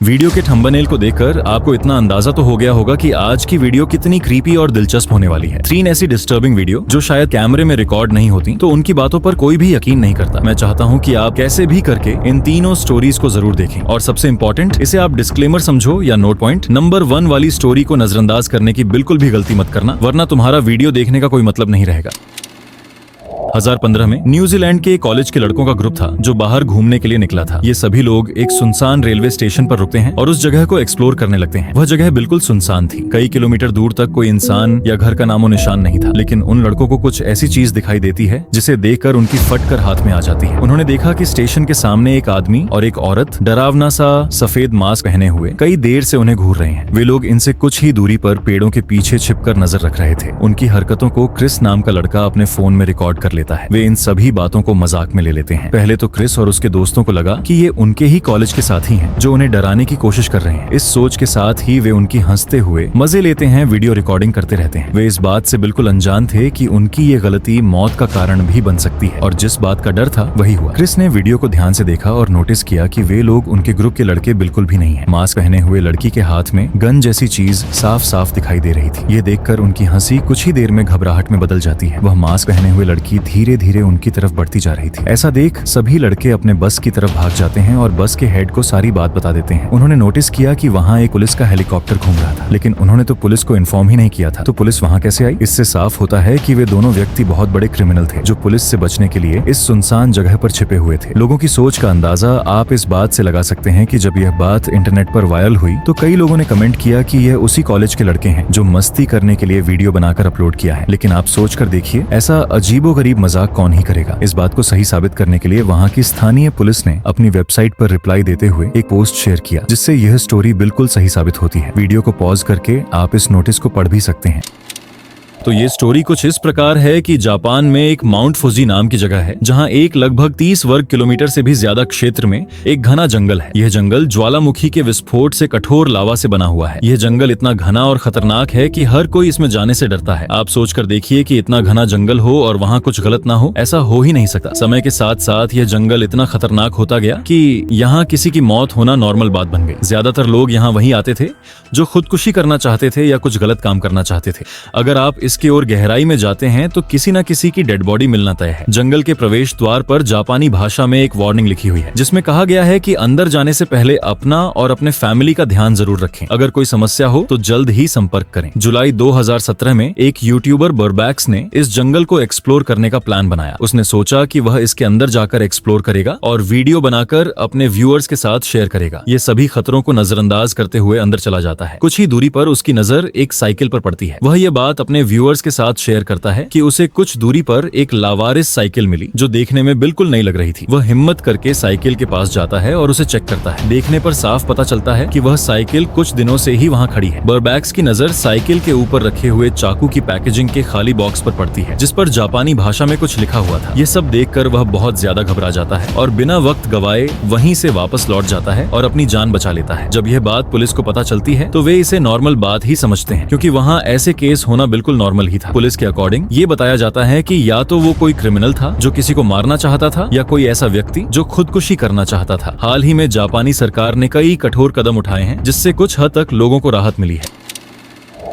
Video के thumbnail को देखकर आपको इतना अंदाजा तो हो गया होगा कि आज की वीडियो कितनी क्रीपी और दिलचस्प होने वाली है। 3 ऐसी डिस्टर्बिंग वीडियो जो शायद कैमरे में रिकॉर्ड नहीं होती, तो उनकी बातों पर कोई भी यकीन नहीं करता। मैं चाहता हूं कि आप कैसे भी करके इन तीनों स्टोरीज को जरूर देखें, और सबसे इंपॉर्टेंट, इसे आप डिस्क्लेमर समझो या नोट पॉइंट। नंबर 1 वाली स्टोरी को नजरअंदाज करने की बिल्कुल भी गलती मत करना, वरना तुम्हारा वीडियो देखने का कोई मतलब नहीं रहेगा। 2015 में न्यूजीलैंड के कॉलेज के लड़कों का ग्रुप था जो बाहर घूमने के लिए निकला था। ये सभी लोग एक सुनसान रेलवे स्टेशन पर रुकते हैं और उस जगह को एक्सप्लोर करने लगते हैं। वह जगह बिल्कुल सुनसान थी, कई किलोमीटर दूर तक कोई इंसान या घर का नामो निशान नहीं था। लेकिन उन लड़कों को कुछ ऐसी चीज दिखाई देती है जिसे देखकर उनकी फटकर हाथ में आ जाती है। उन्होंने देखा कि स्टेशन के सामने एक आदमी और एक औरत डरावना सा सफेद मास्क पहने हुए कई देर से उन्हें घूर रहे हैं। वे लोग इनसे कुछ ही दूरी पर पेड़ों के पीछे छिपकर नजर रख रहे थे। उनकी हरकतों को क्रिस नाम का लड़का अपने फोन में रिकॉर्ड कर लेता है। वे इन सभी बातों को मजाक में ले लेते हैं। पहले तो क्रिस और उसके दोस्तों को लगा कि ये उनके ही कॉलेज के साथी हैं जो उन्हें डराने की कोशिश कर रहे हैं। इस सोच के साथ ही वे उनकी हंसते हुए मजे लेते हैं, वीडियो रिकॉर्डिंग करते रहते हैं। वे इस बात से बिल्कुल अनजान थे कि उनकी ये गलती मौत का कारण भी बन सकती है, और जिस बात का डर था वही हुआ। क्रिस ने वीडियो को ध्यान से देखा और नोटिस किया कि वे लोग उनके ग्रुप के लड़के बिल्कुल भी नहीं है। मास्क पहने हुए लड़की के हाथ में गन जैसी चीज साफ साफ दिखाई दे रही थी। ये देखकर उनकी हंसी कुछ ही देर में घबराहट में बदल जाती है। वह मास्क पहने हुए लड़की धीरे धीरे उनकी तरफ बढ़ती जा रही थी। ऐसा देख सभी लड़के अपने बस की तरफ भाग जाते हैं और बस के हेड को सारी बात बता देते हैं। उन्होंने नोटिस किया कि वहाँ एक पुलिस का हेलीकॉप्टर घूम रहा था, लेकिन उन्होंने तो पुलिस को इन्फॉर्म ही नहीं किया था, तो पुलिस वहाँ कैसे आई? इससे साफ होता है कि वे दोनों व्यक्ति बहुत बड़े क्रिमिनल थे जो पुलिस से बचने के लिए इस सुनसान जगह पर छिपे हुए थे। लोगों की सोच का अंदाजा आप इस बात से लगा सकते हैं कि जब यह बात इंटरनेट पर वायरल हुई तो कई लोगों ने कमेंट किया कि यह उसी कॉलेज के लड़के हैं जो मस्ती करने के लिए वीडियो बनाकर अपलोड किया है। लेकिन आप सोच कर देखिए, ऐसा अजीबोगरीब मजाक कौन ही करेगा? इस बात को सही साबित करने के लिए वहां की स्थानीय पुलिस ने अपनी वेबसाइट पर रिप्लाई देते हुए एक पोस्ट शेयर किया, जिससे यह स्टोरी बिल्कुल सही साबित होती है। वीडियो को पॉज करके आप इस नोटिस को पढ़ भी सकते हैं। तो ये स्टोरी कुछ इस प्रकार है कि जापान में एक माउंट फुजी नाम की जगह है जहां एक लगभग 30 वर्ग किलोमीटर से भी ज्यादा क्षेत्र में एक घना जंगल है। यह जंगल ज्वालामुखी के विस्फोट से कठोर लावा से बना हुआ है। यह जंगल इतना घना और खतरनाक है कि हर कोई इसमें जाने से डरता है। आप सोचकर देखिए कि इतना घना जंगल हो और वहां कुछ गलत ना हो, ऐसा हो ही नहीं सकता। समय के साथ साथ यह जंगल इतना खतरनाक होता गया कि यहाँ किसी की मौत होना नॉर्मल बात बन गई। ज्यादातर लोग यहाँ वही आते थे जो खुदकुशी करना चाहते थे या कुछ गलत काम करना चाहते थे। अगर आप इसकी ओर गहराई में जाते हैं तो किसी न किसी की डेड बॉडी मिलना तय है। जंगल के प्रवेश द्वार पर जापानी भाषा में एक वार्निंग लिखी हुई है जिसमें कहा गया है कि अंदर जाने से पहले अपना और अपने फैमिली का ध्यान जरूर रखें। अगर कोई समस्या हो तो जल्द ही संपर्क करें। जुलाई 2017 में एक यूट्यूबर बर्बैक्स ने इस जंगल को एक्सप्लोर करने का प्लान बनाया। उसने सोचा कि वह इसके अंदर जाकर एक्सप्लोर करेगा और वीडियो बनाकर अपने व्यूअर्स के साथ शेयर करेगा। ये सभी खतरों को नजरअंदाज करते हुए अंदर चला जाता है। कुछ ही दूरी पर उसकी नजर एक साइकिल पर पड़ती है। वह ये बात अपने व्यूअर्स के साथ शेयर करता है कि उसे कुछ दूरी पर एक लावारिस साइकिल मिली जो देखने में बिल्कुल नई लग रही थी। वह हिम्मत करके साइकिल के पास जाता है और उसे चेक करता है। देखने पर साफ पता चलता है कि वह साइकिल कुछ दिनों से ही वहां खड़ी है। बर्बैक्स की नजर साइकिल के ऊपर रखे हुए चाकू की पैकेजिंग के खाली बॉक्स पर पड़ती है जिस पर जापानी भाषा में कुछ लिखा हुआ था। ये सब देखकर वह बहुत ज्यादा घबरा जाता है और बिना वक्त गवाए वहीं से वापस लौट जाता है और अपनी जान बचा लेता है। जब यह बात पुलिस को पता चलती है तो वे इसे नॉर्मल बात ही समझते हैं, क्योंकि वहाँ ऐसे केस होना बिल्कुल नॉर्मल ही था। पुलिस के अकॉर्डिंग ये बताया जाता है कि या तो वो कोई क्रिमिनल था जो किसी को मारना चाहता था, या कोई ऐसा व्यक्ति जो खुदकुशी करना चाहता था। हाल ही में जापानी सरकार ने कई कठोर कदम उठाए हैं जिससे कुछ हद तक लोगों को राहत मिली है।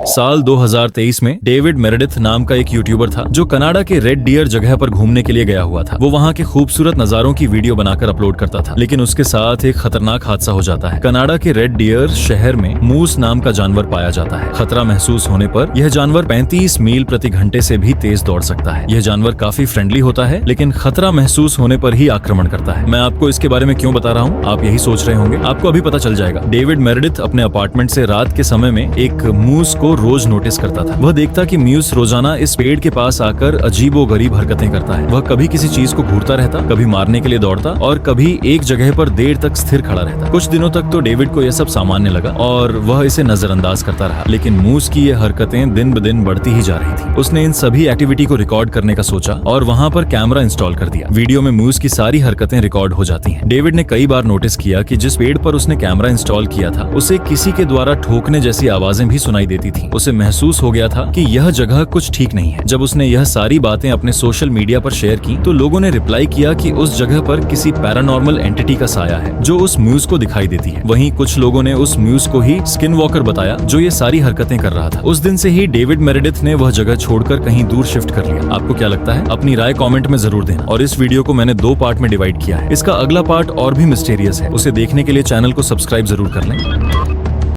साल 2023 में डेविड मेरेडिथ नाम का एक यूट्यूबर था जो कनाडा के रेड डियर जगह पर घूमने के लिए गया हुआ था। वो वहाँ के खूबसूरत नजारों की वीडियो बनाकर अपलोड करता था, लेकिन उसके साथ एक खतरनाक हादसा हो जाता है। कनाडा के रेड डियर शहर में मूस नाम का जानवर पाया जाता है। खतरा महसूस होने पर यह जानवर 35 मील प्रति घंटे से भी तेज दौड़ सकता है। यह जानवर काफी फ्रेंडली होता है, लेकिन खतरा महसूस होने पर ही आक्रमण करता है। मैं आपको इसके बारे में क्यों बता रहा हूँ, आप यही सोच रहे होंगे। आपको अभी पता चल जाएगा। डेविड मेरेडिथ अपने अपार्टमेंट से रात के समय में एक मूस को रोज नोटिस करता था। वह देखता कि म्यूस रोजाना इस पेड़ के पास आकर अजीबोगरीब हरकतें करता है। वह कभी किसी चीज को घूरता रहता, कभी मारने के लिए दौड़ता और कभी एक जगह पर देर तक स्थिर खड़ा रहता। कुछ दिनों तक तो डेविड को यह सब सामान्य लगा और वह इसे नजरअंदाज करता रहा, लेकिन मूस की यह हरकतें दिन ब दिन बढ़ती ही जा रही थी। उसने इन सभी एक्टिविटी को रिकॉर्ड करने का सोचा और वहां पर कैमरा इंस्टॉल कर दिया। वीडियो में मूस की सारी हरकतें रिकॉर्ड हो जाती हैं। डेविड ने कई बार नोटिस किया कि जिस पेड़ पर उसने कैमरा इंस्टॉल किया था उसे किसी के द्वारा ठोकने जैसी आवाजें भी सुनाई देती थी। थी। उसे महसूस हो गया था कि यह जगह कुछ ठीक नहीं है। जब उसने यह सारी बातें अपने सोशल मीडिया पर शेयर की तो लोगों ने रिप्लाई किया कि उस जगह पर किसी पैरानॉर्मल एंटिटी का साया है जो उस म्यूज को दिखाई देती है। वहीं कुछ लोगों ने उस म्यूज को ही स्किन वॉकर बताया जो ये सारी हरकतें कर रहा था। उस दिन से ही डेविड मेरेडिथ ने वह जगह छोड़कर कहीं दूर शिफ्ट कर लिया। आपको क्या लगता है? अपनी राय कमेंट में जरूर देना। और इस वीडियो को मैंने 2 पार्ट में डिवाइड किया है। इसका अगला पार्ट और भी मिस्टीरियस है। उसे देखने के लिए चैनल को सब्सक्राइब जरूर कर लें।